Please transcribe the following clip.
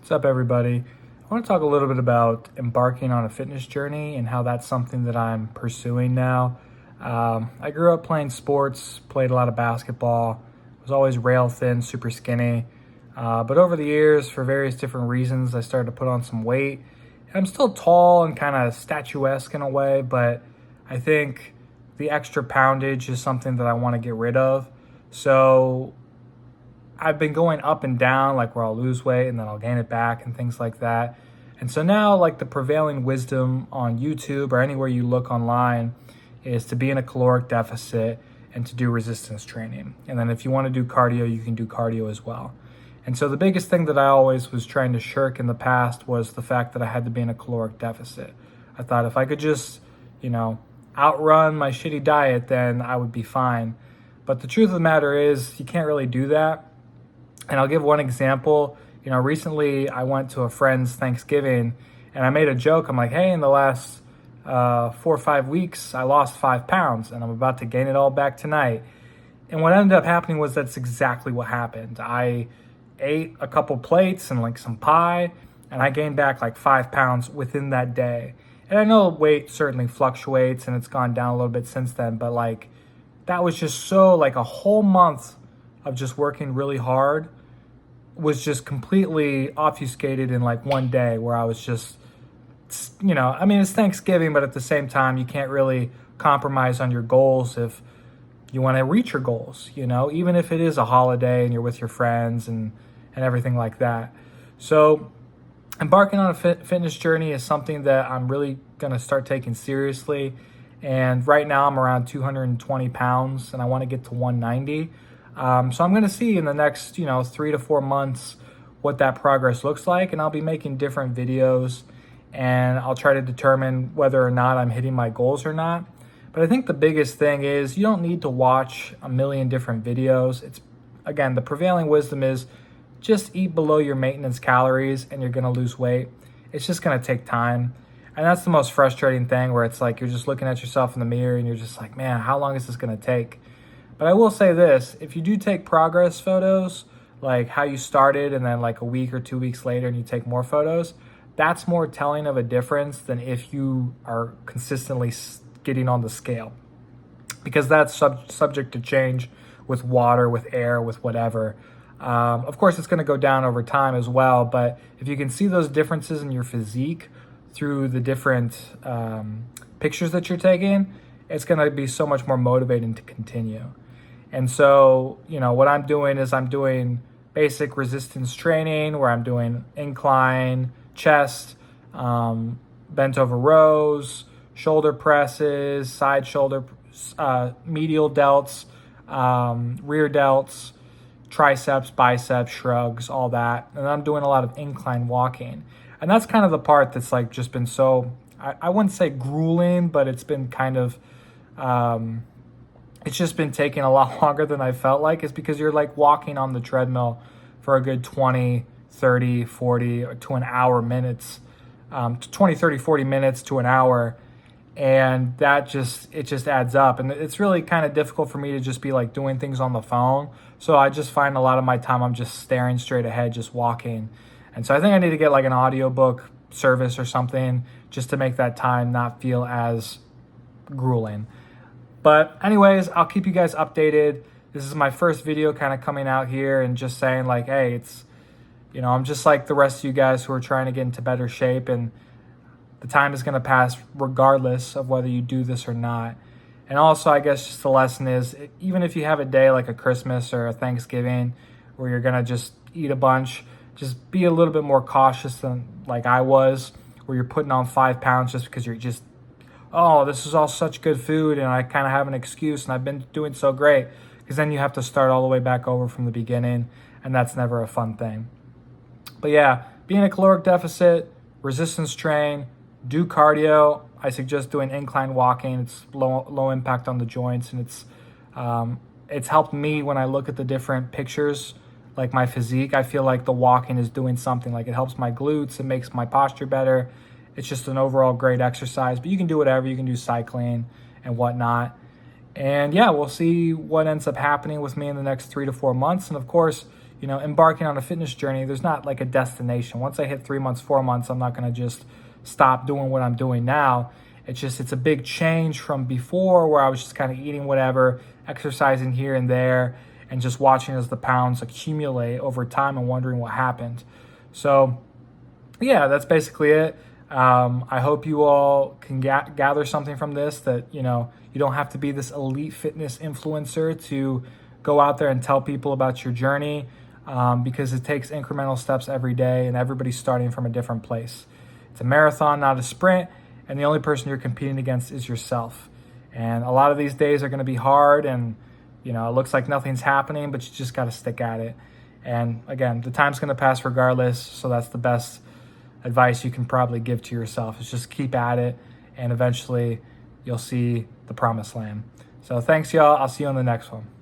What's up, everybody? I want to talk a little bit about embarking on a fitness journey and how that's something that I'm pursuing now. I grew up playing sports, played a lot of basketball, was always rail thin, super skinny. But over the years, for various different reasons, I started to put on some weight. I'm still tall and kind of statuesque in a way, but I think the extra poundage is something that I want to get rid of. So I've been going up and down, like where I'll lose weight and then I'll gain it back and things like that. And so now, like, the prevailing wisdom on YouTube or anywhere you look online is to be in a caloric deficit and to do resistance training. And then if you want to do cardio, you can do cardio as well. And so the biggest thing that I always was trying to shirk in the past was the fact that I had to be in a caloric deficit. I thought if I could just, outrun my shitty diet, then I would be fine. But the truth of the matter is you can't really do that. And I'll give one example. Recently I went to a friend's Thanksgiving and I made a joke. I'm like, hey, in the last 4 or 5 weeks, I lost 5 pounds and I'm about to gain it all back tonight. And what ended up happening was that's exactly what happened. I ate a couple plates and like some pie and I gained back like 5 pounds within that day. And I know weight certainly fluctuates and it's gone down a little bit since then, but like that was just so, like, a whole month of just working really hard was just completely obfuscated in like one day where I was just, it's Thanksgiving, but at the same time, you can't really compromise on your goals if you want to reach your goals, even if it is a holiday and you're with your friends and everything like that. So embarking on a fitness journey is something that I'm really going to start taking seriously. And right now I'm around 220 pounds and I want to get to 190. So I'm going to see in the next, 3 to 4 months what that progress looks like. And I'll be making different videos and I'll try to determine whether or not I'm hitting my goals or not. But I think the biggest thing is you don't need to watch a million different videos. Again, the prevailing wisdom is just eat below your maintenance calories and you're going to lose weight. It's just going to take time. And that's the most frustrating thing, where it's like you're just looking at yourself in the mirror and you're just like, man, how long is this going to take? But I will say this, if you do take progress photos, like how you started and then like a week or 2 weeks later and you take more photos, that's more telling of a difference than if you are consistently getting on the scale. Because that's subject to change with water, with air, with whatever. Of course, it's going to go down over time as well. But if you can see those differences in your physique through the different pictures that you're taking, it's going to be so much more motivating to continue. And so, what I'm doing is I'm doing basic resistance training where I'm doing incline, chest, bent over rows, shoulder presses, side shoulder, medial delts, rear delts, triceps, biceps, shrugs, all that. And I'm doing a lot of incline walking. And that's kind of the part that's like just been so, I wouldn't say grueling, but it's been kind of, it's just been taking a lot longer than I felt like. It's because you're like walking on the treadmill for a good 20, 30, 40 to an hour minutes, 20, 30, 40 minutes to an hour. And it just adds up. And it's really kind of difficult for me to just be like doing things on the phone. So I just find a lot of my time I'm just staring straight ahead, just walking. And so I think I need to get like an audiobook service or something just to make that time not feel as grueling. But anyways, I'll keep you guys updated. This is my first video kind of coming out here and just saying like, hey, it's, I'm just like the rest of you guys who are trying to get into better shape, and the time is going to pass regardless of whether you do this or not. And also, I guess just the lesson is, even if you have a day like a Christmas or a Thanksgiving where you're going to just eat a bunch, just be a little bit more cautious than like I was, where you're putting on 5 pounds just because you're just, oh, this is all such good food and I kind of have an excuse and I've been doing so great. Because then you have to start all the way back over from the beginning, and that's never a fun thing. But yeah, be in a caloric deficit, resistance train, do cardio. I suggest doing incline walking. It's low impact on the joints, and it's helped me when I look at the different pictures, like my physique. I feel like the walking is doing something. Like, it helps my glutes, it makes my posture better. It's just an overall great exercise. But you can do whatever. You can do cycling and whatnot. And yeah, we'll see what ends up happening with me in the next 3 to 4 months. And of course, embarking on a fitness journey, there's not like a destination. Once I hit 3 months, 4 months, I'm not going to just stop doing what I'm doing now. It's a big change from before, where I was just kind of eating whatever, exercising here and there, and just watching as the pounds accumulate over time and wondering what happened. So yeah, that's basically it. I hope you all can gather something from this, that, you don't have to be this elite fitness influencer to go out there and tell people about your journey, because it takes incremental steps every day, and everybody's starting from a different place. It's a marathon, not a sprint, and the only person you're competing against is yourself. And a lot of these days are going to be hard, and it looks like nothing's happening, but you just got to stick at it. And again, the time's going to pass regardless, so that's the best advice you can probably give to yourself, is just keep at it, and eventually you'll see the promised land. So thanks, y'all. I'll see you on the next one.